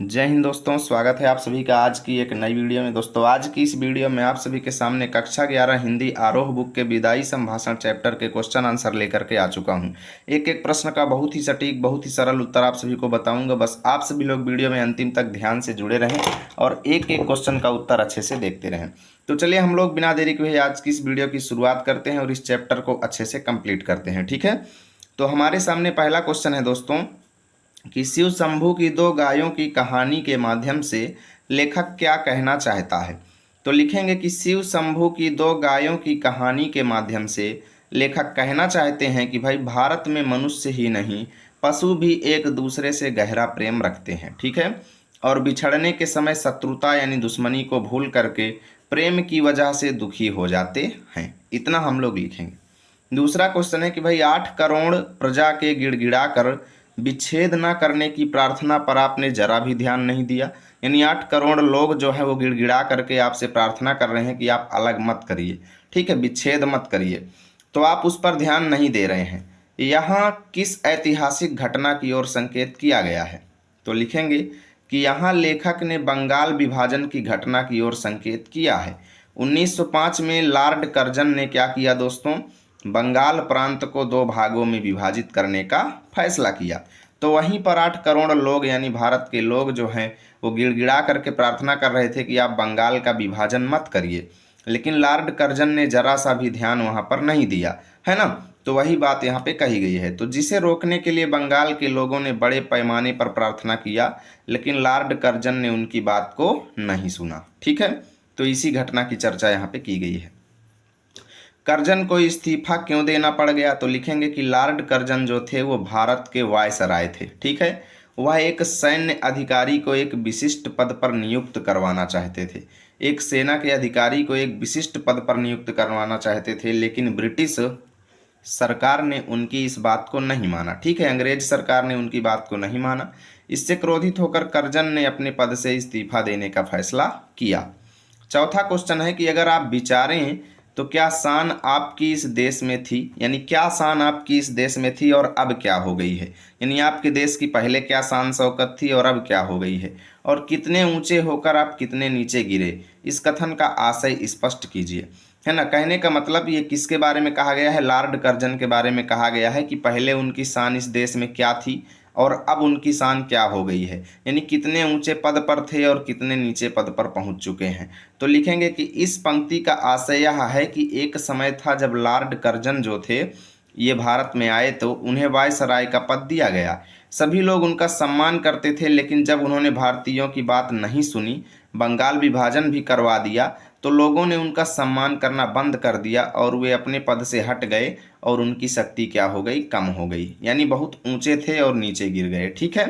जय हिंद दोस्तों, स्वागत है आप सभी का आज की एक नई वीडियो में। दोस्तों, आज की इस वीडियो में आप सभी के सामने कक्षा 11 हिंदी आरोह बुक के विदाई संभाषण चैप्टर के क्वेश्चन आंसर लेकर के आ चुका हूं। एक एक प्रश्न का बहुत ही सटीक, बहुत ही सरल उत्तर आप सभी को बताऊंगा। बस आप सभी लोग वीडियो में अंतिम तक ध्यान से जुड़े रहें और एक एक क्वेश्चन का उत्तर अच्छे से देखते रहें। तो चलिए हम लोग बिना देरी के आज की इस वीडियो की शुरुआत करते हैं और इस चैप्टर को अच्छे से कंप्लीट करते हैं। ठीक है, तो हमारे सामने पहला क्वेश्चन है दोस्तों कि शिव शंभू की दो गायों की कहानी के माध्यम से लेखक क्या कहना चाहता है। तो लिखेंगे कि शिव शंभू की दो गायों की कहानी के माध्यम से लेखक कहना चाहते हैं कि भाई भारत में मनुष्य ही नहीं, पशु भी एक दूसरे से गहरा प्रेम रखते हैं। ठीक है, और बिछड़ने के समय शत्रुता यानी दुश्मनी को भूल करके प्रेम की वजह से दुखी हो जाते हैं। इतना हम लोग लिखेंगे। दूसरा क्वेश्चन है कि भाई 8 करोड़ प्रजा के गिड़गिड़ा कर विच्छेद न करने की प्रार्थना पर आपने जरा भी ध्यान नहीं दिया। यानी 8 करोड़ लोग जो है वो गिड़गिड़ा करके आपसे प्रार्थना कर रहे हैं कि आप अलग मत करिए, ठीक है, विच्छेद मत करिए, तो आप उस पर ध्यान नहीं दे रहे हैं। यहाँ किस ऐतिहासिक घटना की ओर संकेत किया गया है। तो लिखेंगे कि यहाँ लेखक ने बंगाल विभाजन की घटना की ओर संकेत किया है। 1905 में लॉर्ड कर्जन ने क्या किया दोस्तों, बंगाल प्रांत को 2 भागों में विभाजित करने का फैसला किया। तो वहीं पर 8 करोड़ लोग यानी भारत के लोग जो हैं वो गिड़गिड़ा करके प्रार्थना कर रहे थे कि आप बंगाल का विभाजन मत करिए, लेकिन लॉर्ड कर्जन ने जरा सा भी ध्यान वहां पर नहीं दिया, है ना। तो वही बात यहाँ पे कही गई है। तो जिसे रोकने के लिए बंगाल के लोगों ने बड़े पैमाने पर प्रार्थना किया, लेकिन लॉर्ड कर्जन ने उनकी बात को नहीं सुना। ठीक है, तो इसी घटना की चर्चा यहाँ पे की गई है। कर्जन को इस्तीफा क्यों देना पड़ गया। तो लिखेंगे कि लॉर्ड कर्जन जो थे वो भारत के वायसराय थे। ठीक है, वह एक सैन्य अधिकारी को एक विशिष्ट पद पर नियुक्त करवाना चाहते थे। एक सेना के अधिकारी को एक विशिष्ट पद पर नियुक्त करवाना चाहते थे, लेकिन ब्रिटिश सरकार ने उनकी इस बात को नहीं माना। ठीक है, अंग्रेज सरकार ने उनकी बात को नहीं माना। इससे क्रोधित होकर कर्जन ने अपने पद से इस्तीफा देने का फैसला किया। चौथा क्वेश्चन है कि अगर आप विचारें तो क्या शान आपकी इस देश में थी, यानी क्या शान आपकी इस देश में थी और अब क्या हो गई है। यानी आपके देश की पहले क्या शान शौकत थी और अब क्या हो गई है, और कितने ऊंचे होकर आप कितने नीचे गिरे। इस कथन का आशय स्पष्ट कीजिए, है ना। कहने का मतलब ये किसके बारे में कहा गया है, लॉर्ड कर्जन के बारे में कहा गया है कि पहले उनकी शान इस देश में क्या थी और अब उनकी शान क्या हो गई है, यानी कितने ऊंचे पद पर थे और कितने नीचे पद पर पहुंच चुके हैं। तो लिखेंगे कि इस पंक्ति का आशय यह है कि एक समय था जब लॉर्ड कर्जन जो थे ये भारत में आए तो उन्हें वायसराय का पद दिया गया। सभी लोग उनका सम्मान करते थे, लेकिन जब उन्होंने भारतीयों की बात नहीं सुनी, बंगाल विभाजन भी करवा दिया, तो लोगों ने उनका सम्मान करना बंद कर दिया और वे अपने पद से हट गए और उनकी शक्ति क्या हो गई, कम हो गई। यानी बहुत ऊंचे थे और नीचे गिर गए। ठीक है,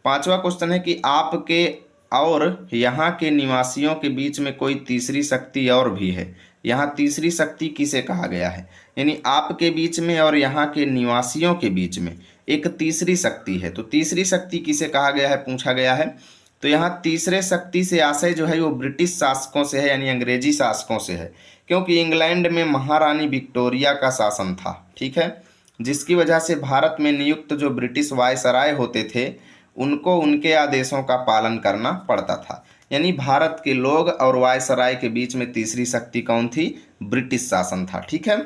पांचवा क्वेश्चन है कि आपके और यहाँ के निवासियों के बीच में कोई तीसरी शक्ति और भी है। यहाँ तीसरी शक्ति किसे कहा गया है, यानी आपके बीच में और यहाँ के निवासियों के बीच में एक तीसरी शक्ति है। तो तीसरी शक्ति किसे कहा गया है, पूछा गया है। तो यहाँ तीसरे शक्ति से आशय जो है वो ब्रिटिश शासकों से है, यानी अंग्रेजी शासकों से है, क्योंकि इंग्लैंड में महारानी विक्टोरिया का शासन था। ठीक है, जिसकी वजह से भारत में नियुक्त जो ब्रिटिश वायसराय होते थे उनको उनके आदेशों का पालन करना पड़ता था। यानी भारत के लोग और वायसराय के बीच में तीसरी शक्ति कौन थी, ब्रिटिश शासन था। ठीक है,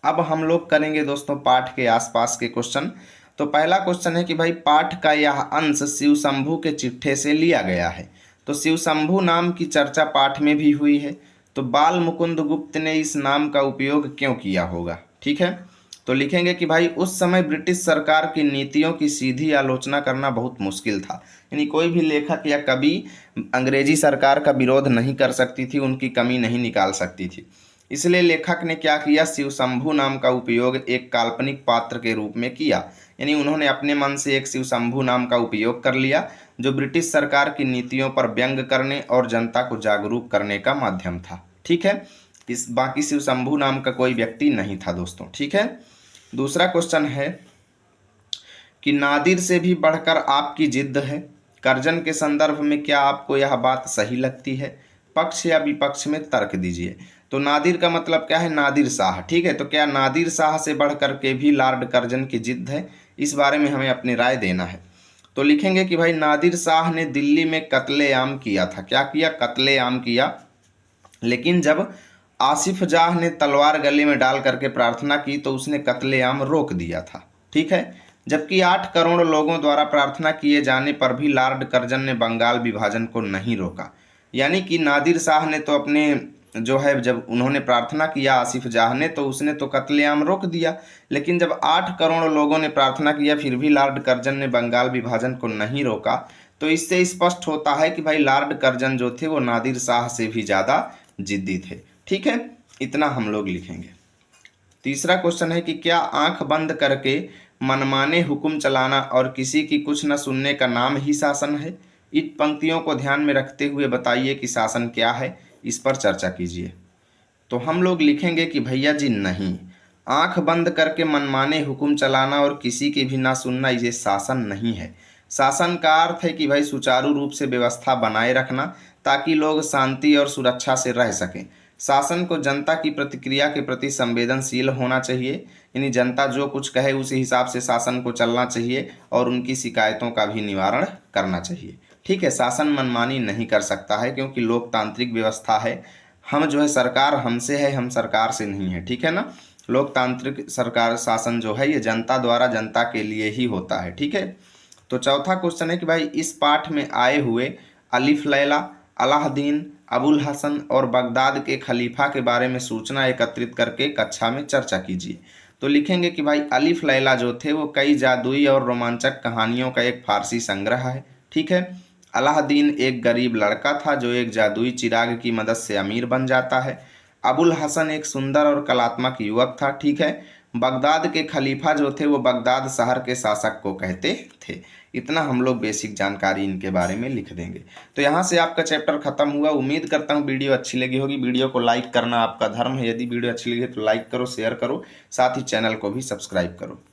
अब हम लोग करेंगे दोस्तों पाठ के आसपास के क्वेश्चन। तो पहला क्वेश्चन है कि भाई पाठ का यह अंश शिव शंभू के चिट्ठे से लिया गया है। तो शिव शंभू नाम की चर्चा पाठ में भी हुई है, तो बाल मुकुंद गुप्त ने इस नाम का उपयोग क्यों किया होगा। ठीक है, तो लिखेंगे कि भाई उस समय ब्रिटिश सरकार की नीतियों की सीधी आलोचना करना बहुत मुश्किल था। यानी कोई भी लेखक या कवि अंग्रेजी सरकार का विरोध नहीं कर सकती थी, उनकी कमी नहीं निकाल सकती थी। इसलिए लेखक ने क्या किया, शिव शंभू नाम का उपयोग एक काल्पनिक पात्र के रूप में किया। यानी उन्होंने अपने मन से एक शिव शंभू नाम का उपयोग कर लिया जो ब्रिटिश सरकार की नीतियों पर व्यंग करने और जनता को जागरूक करने का माध्यम था। ठीक है, इस बाकी शिव शंभू नाम का कोई व्यक्ति नहीं था दोस्तों। ठीक है, दूसरा क्वेश्चन है कि नादिर से भी बढ़कर आपकी जिद है। कर्जन के संदर्भ में क्या आपको यह बात सही लगती है, पक्ष या विपक्ष में तर्क दीजिए। तो नादिर का मतलब क्या है, नादिर शाह। ठीक है, तो क्या नादिर शाह से बढ़कर के भी लॉर्ड कर्जन की जिद है, इस बारे में हमें अपनी राय देना है। तो लिखेंगे कि भाई नादिर शाह ने दिल्ली में कत्लेआम किया था। क्या किया? कत्लेआम किया। लेकिन जब आसिफ जाह ने तलवार गले में डाल करके प्रार्थना की तो उसने कत्लेआम रोक दिया था। ठीक है। जबकि 8 करोड़ लोगों द्वारा प्रार्थना किए जाने पर भी लॉर्ड कर्जन ने बंगाल विभाजन को नहीं रोका। यानी कि नादिर शाह ने तो अपने जो है, जब उन्होंने प्रार्थना किया आसिफ जाह ने, तो उसने तो कत्लेआम रोक दिया। लेकिन जब 8 करोड़ लोगों ने प्रार्थना किया फिर भी लॉर्ड कर्जन ने बंगाल विभाजन को नहीं रोका। तो इससे स्पष्ट होता है कि भाई लॉर्ड कर्जन जो थे वो नादिर शाह से भी ज़्यादा जिद्दी थे। ठीक है, इतना हम लोग लिखेंगे। तीसरा क्वेश्चन है कि क्या आंख बंद करके मनमाने हुक्म चलाना और किसी की कुछ न सुनने का नाम ही शासन है? इन पंक्तियों को ध्यान में रखते हुए बताइए कि शासन क्या है, इस पर चर्चा कीजिए। तो हम लोग लिखेंगे कि भैया जी नहीं, आंख बंद करके मनमाने हुक्म चलाना और किसी की भी ना सुनना ये शासन नहीं है। शासन का अर्थ है कि भाई सुचारू रूप से व्यवस्था बनाए रखना ताकि लोग शांति और सुरक्षा से रह सकें। शासन को जनता की प्रतिक्रिया के प्रति संवेदनशील होना चाहिए, यानी जनता जो कुछ कहे उसी हिसाब से शासन को चलना चाहिए और उनकी शिकायतों का भी निवारण करना चाहिए। ठीक है, शासन मनमानी नहीं कर सकता है क्योंकि लोकतांत्रिक व्यवस्था है। हम जो है सरकार हमसे है, हम सरकार से नहीं है। ठीक है ना। लोकतांत्रिक सरकार शासन जो है ये जनता द्वारा जनता के लिए ही होता है। ठीक है। तो चौथा क्वेश्चन है कि भाई इस पाठ में आए हुए अलिफ लैला, अलाउद्दीन, अबुल हसन और बगदाद के खलीफा के बारे में सूचना एकत्रित करके कक्षा में चर्चा कीजिए। तो लिखेंगे कि भाई अलिफ लैला जो थे वो कई जादुई और रोमांचक कहानियों का एक फारसी संग्रह है। ठीक है। अलाउद्दीन एक गरीब लड़का था जो एक जादुई चिराग की मदद से अमीर बन जाता है। अबुल हसन एक सुंदर और कलात्मक युवक था। ठीक है। बगदाद के खलीफा जो थे वो बगदाद शहर के शासक को कहते थे। इतना हम लोग बेसिक जानकारी इनके बारे में लिख देंगे। तो यहाँ से आपका चैप्टर खत्म हुआ। उम्मीद करता हूँ वीडियो अच्छी लगी होगी। वीडियो को लाइक करना आपका धर्म है। यदि वीडियो अच्छी लगी तो लाइक करो, शेयर करो, साथ ही चैनल को भी सब्सक्राइब करो।